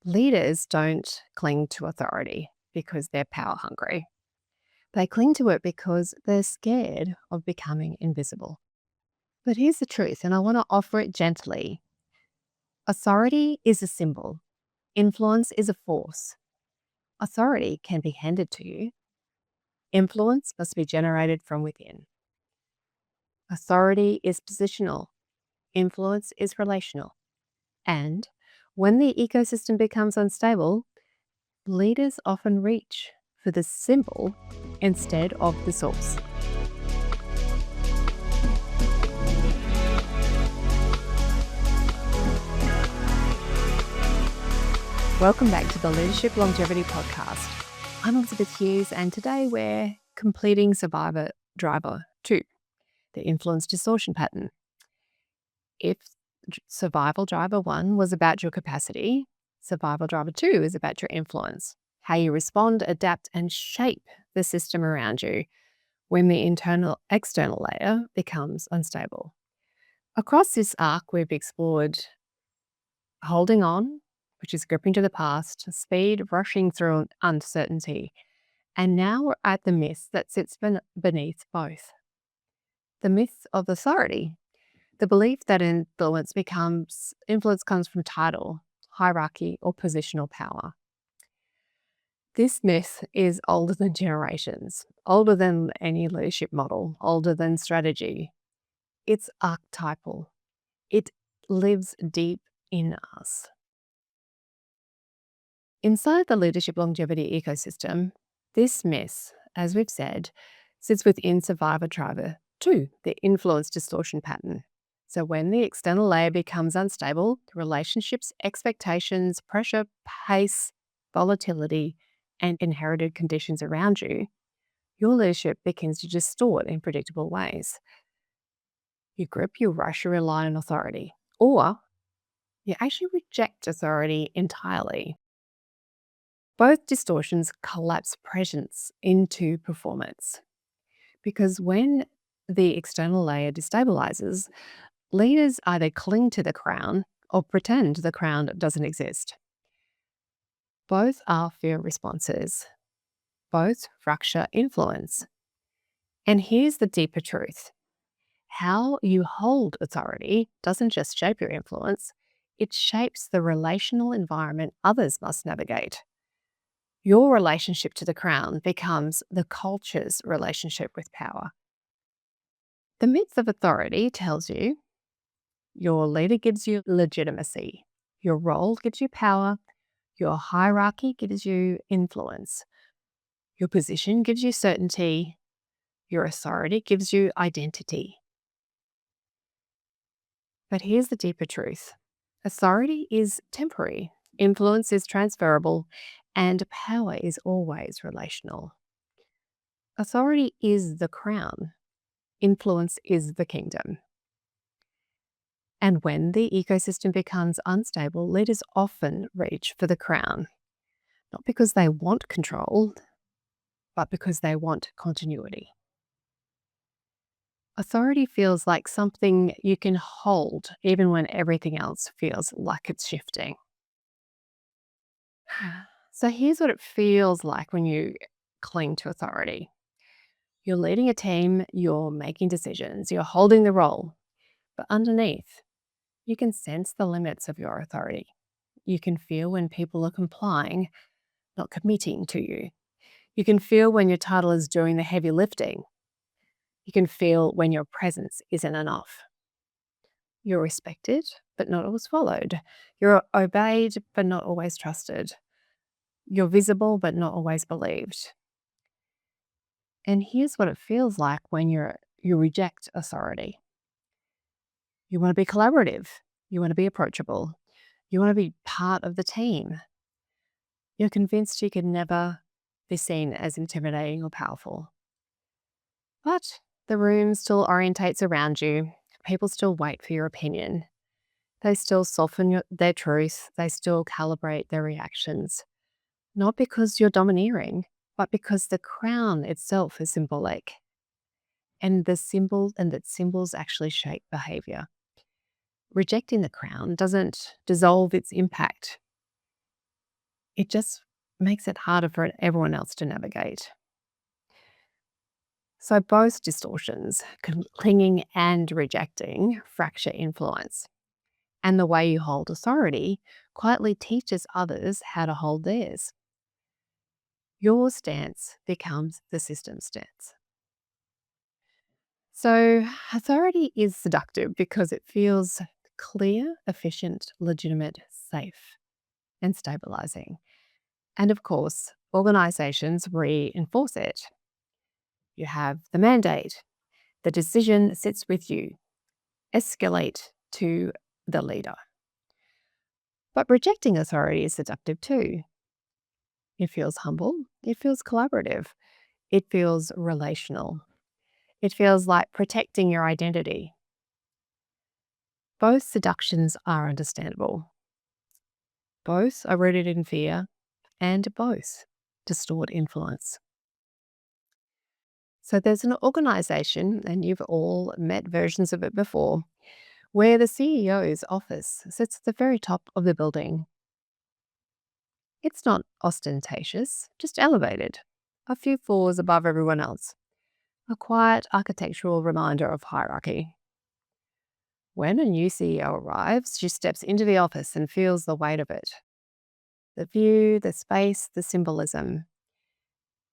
Leaders don't cling to authority because they're power hungry. They cling to it because they're scared of becoming invisible. But here's the truth, and I want to offer it gently. Authority is a symbol. Influence is a force. Authority can be handed to you. Influence must be generated from within. Authority is positional. Influence is relational. And when the ecosystem becomes unstable, leaders often reach for the symbol instead of the source. Welcome back to the Leadership Longevity Podcast. I'm Elizabeth Hughes, and today we're completing Survivor Driver 2, the influence distortion pattern. If Survival Driver 1 was about your capacity, Survival Driver 2 is about your influence, how you respond, adapt, and shape the system around you when the external layer becomes unstable. Across this arc, we've explored holding on, which is gripping to the past, speed, rushing through uncertainty. And now we're at the myth that sits beneath both. The myth of authority, the belief that influence comes from title, hierarchy, or positional power. This myth is older than generations, older than any leadership model, older than strategy. It's archetypal. It lives deep in us. Inside the leadership longevity ecosystem, this myth, as we've said, sits within Survivor Driver 2, the influence distortion pattern. So when the external layer becomes unstable, relationships, expectations, pressure, pace, volatility, and inherited conditions around you, your leadership begins to distort in predictable ways. You grip, you rush, you rely on authority, or you actually reject authority entirely. Both distortions collapse presence into performance. Because when the external layer destabilizes, leaders either cling to the crown or pretend the crown doesn't exist. Both are fear responses. Both fracture influence. And here's the deeper truth. How you hold authority doesn't just shape your influence, it shapes the relational environment others must navigate. Your relationship to the crown becomes the culture's relationship with power. The myth of authority tells you your leader gives you legitimacy, your role gives you power, your hierarchy gives you influence, your position gives you certainty, your authority gives you identity. But here's the deeper truth. Authority is temporary, influence is transferable, and power is always relational. Authority is the crown. Influence is the kingdom. And when the ecosystem becomes unstable, leaders often reach for the crown, not because they want control, but because they want continuity. Authority feels like something you can hold even when everything else feels like it's shifting. So here's what it feels like when you cling to authority. You're leading a team, you're making decisions, you're holding the role, but underneath, you can sense the limits of your authority. You can feel when people are complying, not committing to you. You can feel when your title is doing the heavy lifting. You can feel when your presence isn't enough. You're respected, but not always followed. You're obeyed, but not always trusted. You're visible, but not always believed. And here's what it feels like when you reject authority. You want to be collaborative. You want to be approachable. You want to be part of the team. You're convinced you can never be seen as intimidating or powerful. But the room still orientates around you. People still wait for your opinion. They still soften their truth. They still calibrate their reactions. Not because you're domineering, but because the crown itself is symbolic. And that symbols actually shape behavior. Rejecting the crown doesn't dissolve its impact. It just makes it harder for everyone else to navigate. So both distortions, clinging and rejecting, fracture influence. And the way you hold authority quietly teaches others how to hold theirs. Your stance becomes the system's stance. So, authority is seductive because it feels clear, efficient, legitimate, safe, and stabilizing. And of course, organizations reinforce it. You have the mandate, the decision sits with you, escalate to the leader. But rejecting authority is seductive too. It feels humble, it feels collaborative, it feels relational, it feels like protecting your identity. Both seductions are understandable. Both are rooted in fear, and both distort influence. So there's an organization, and you've all met versions of it before, where the CEO's office sits at the very top of the building. It's not ostentatious, just elevated, a few floors above everyone else. A quiet architectural reminder of hierarchy. When a new CEO arrives, she steps into the office and feels the weight of it. The view, the space, the symbolism.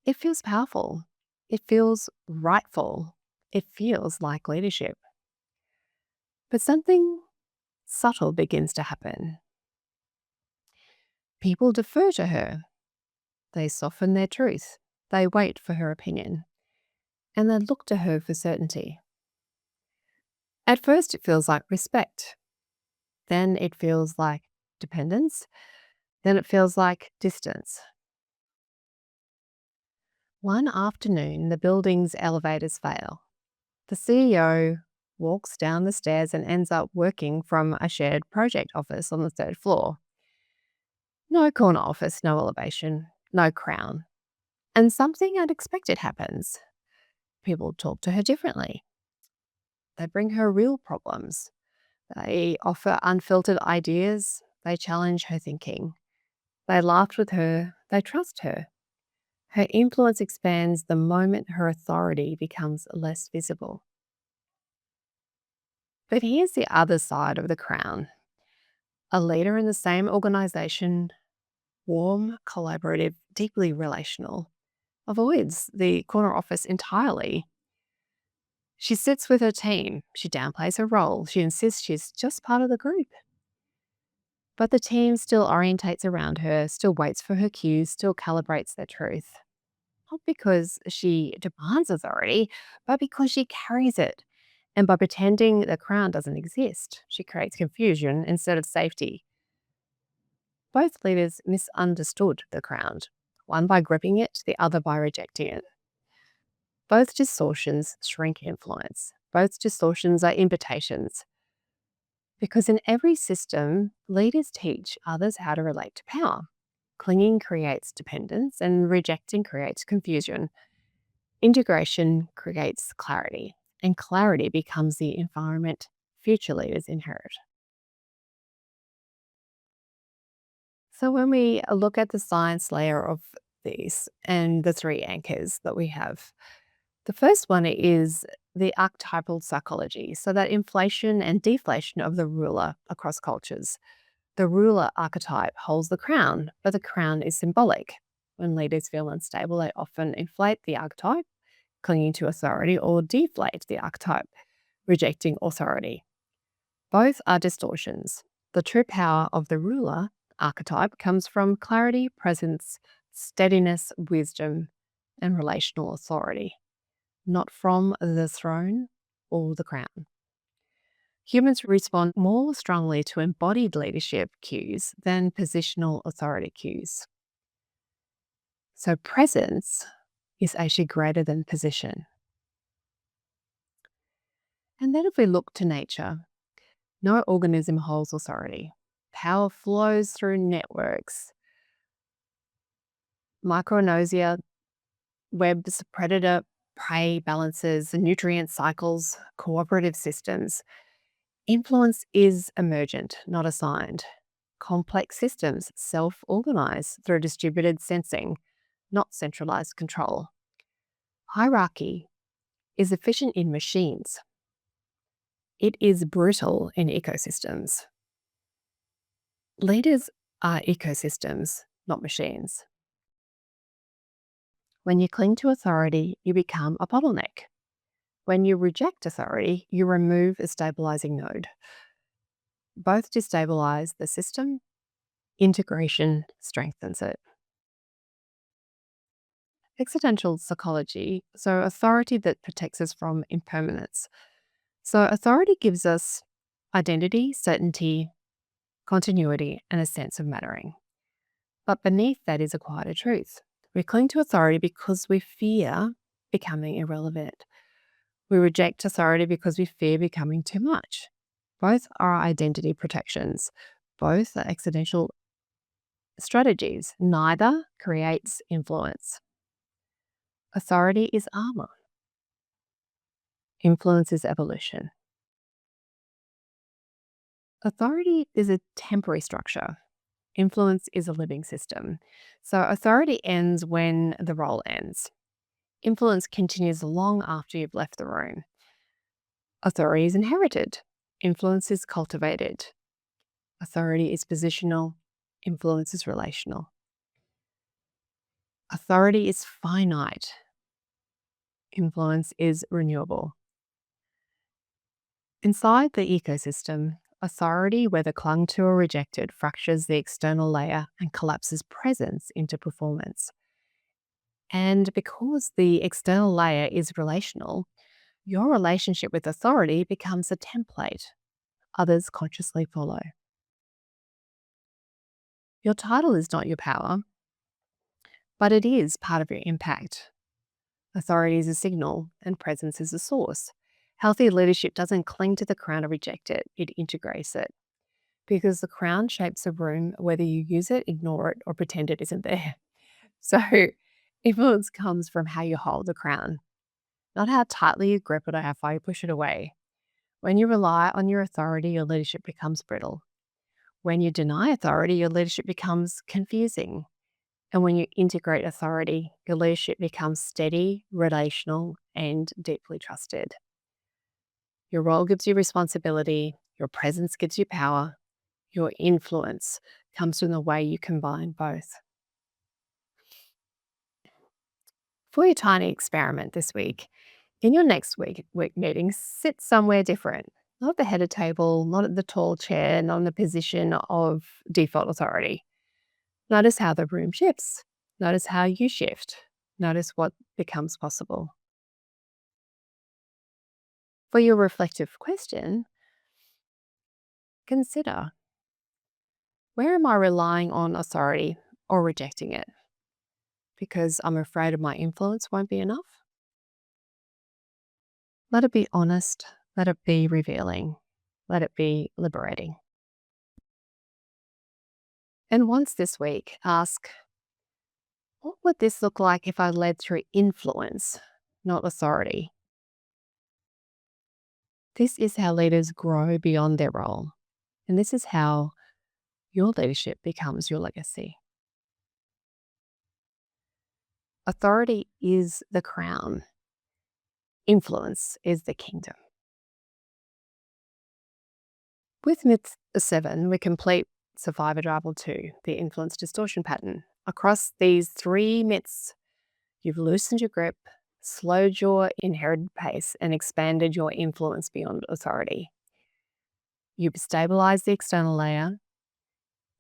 It feels powerful. It feels rightful. It feels like leadership. But something subtle begins to happen. People defer to her. They soften their truth. They wait for her opinion. And they look to her for certainty. At first, it feels like respect. Then it feels like dependence. Then it feels like distance. One afternoon, the building's elevators fail. The CEO walks down the stairs and ends up working from a shared project office on the third floor. No corner office, no elevation, no crown. And something unexpected happens. People talk to her differently. They bring her real problems. They offer unfiltered ideas. They challenge her thinking. They laugh with her. They trust her. Her influence expands the moment her authority becomes less visible. But here's the other side of the crown. A leader in the same organization, warm, collaborative, deeply relational, avoids the corner office entirely. She sits with her team. She downplays her role. She insists she's just part of the group. But the team still orientates around her, still waits for her cues, still calibrates their truth. Not because she demands authority, but because she carries it. And by pretending the crown doesn't exist, she creates confusion instead of safety. Both leaders misunderstood the crown, one by gripping it, the other by rejecting it. Both distortions shrink influence. Both distortions are invitations. Because in every system, leaders teach others how to relate to power. Clinging creates dependence, and rejecting creates confusion. Integration creates clarity, and clarity becomes the environment future leaders inherit. So, when we look at the science layer of these and the three anchors that we have, the first one is the archetypal psychology. So, that inflation and deflation of the ruler across cultures. The ruler archetype holds the crown, but the crown is symbolic. When leaders feel unstable, they often inflate the archetype, clinging to authority, or deflate the archetype, rejecting authority. Both are distortions. The true power of the ruler archetype comes from clarity, presence, steadiness, wisdom, and relational authority, not from the throne or the crown. Humans respond more strongly to embodied leadership cues than positional authority cues. So presence is actually greater than position. And then if we look to nature, no organism holds authority. Power flows through networks, micronosia, webs, predator prey balances, nutrient cycles, cooperative systems. Influence is emergent, not assigned. complex systems self-organize through distributed sensing, not centralized control. Hierarchy is efficient in machines. It is brutal in ecosystems. Leaders are ecosystems, not machines. When you cling to authority, you become a bottleneck. When you reject authority, you remove a stabilizing node. Both destabilize the system, integration strengthens it. Existential psychology, so authority that protects us from impermanence. So authority gives us identity, certainty, continuity, and a sense of mattering. But beneath that is a quieter truth. We cling to authority because we fear becoming irrelevant. We reject authority because we fear becoming too much. Both are identity protections. Both are accidental strategies. Neither creates influence. Authority is armor. Influence is evolution. Authority is a temporary structure. Influence is a living system. So authority ends when the role ends. Influence continues long after you've left the room. Authority is inherited. Influence is cultivated. Authority is positional. Influence is relational. Authority is finite. Influence is renewable. Inside the ecosystem, authority, whether clung to or rejected, fractures the external layer and collapses presence into performance. And because the external layer is relational, your relationship with authority becomes a template others consciously follow. Your title is not your power, but it is part of your impact. Authority is a signal and presence is a source. Healthy leadership doesn't cling to the crown or reject it, it integrates it. Because the crown shapes a room whether you use it, ignore it, or pretend it isn't there. So, influence comes from how you hold the crown, not how tightly you grip it or how far you push it away. When you rely on your authority, your leadership becomes brittle. When you deny authority, your leadership becomes confusing. And when you integrate authority, your leadership becomes steady, relational, and deeply trusted. Your role gives you responsibility, your presence gives you power, your influence comes from the way you combine both. For your tiny experiment this week, in your next week meeting, sit somewhere different. Not at the head of table, not at the tall chair, not in the position of default authority. Notice how the room shifts. Notice how you shift. Notice what becomes possible. For your reflective question, consider, where am I relying on authority or rejecting it? Because I'm afraid of my influence won't be enough? Let it be honest. Let it be revealing. Let it be liberating. And once this week, ask, what would this look like if I led through influence, not authority? This is how leaders grow beyond their role. And this is how your leadership becomes your legacy. Authority is the crown. Influence is the kingdom. With myth 7, we complete Survivor Drival 2, the influence distortion pattern. Across these 3 myths, you've loosened your grip, slowed your inherited pace, and expanded your influence beyond authority. You've stabilized the external layer,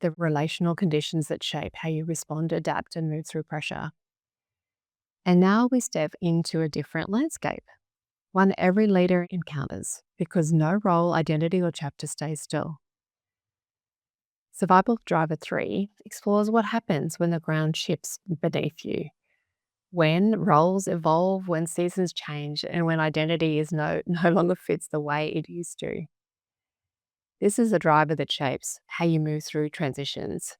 the relational conditions that shape how you respond, adapt, and move through pressure. And now we step into a different landscape, one every leader encounters, because no role, identity, or chapter stays still. Survival Driver 3 explores what happens when the ground shifts beneath you, when roles evolve, when seasons change, and when identity is no longer fits the way it used to. This is a driver that shapes how you move through transitions,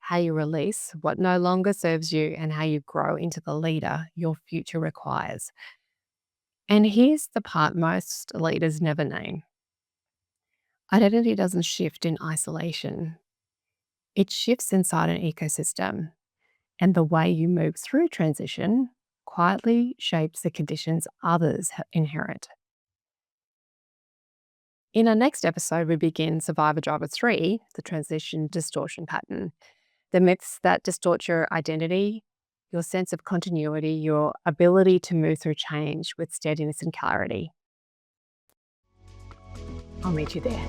how you release what no longer serves you, and how you grow into the leader your future requires. And here's the part most leaders never name. Identity doesn't shift in isolation. It shifts inside an ecosystem, and the way you move through transition quietly shapes the conditions others inherit. In our next episode, we begin Survivor Driver 3, the transition distortion pattern, the myths that distort your identity, your sense of continuity, your ability to move through change with steadiness and clarity. I'll meet you there.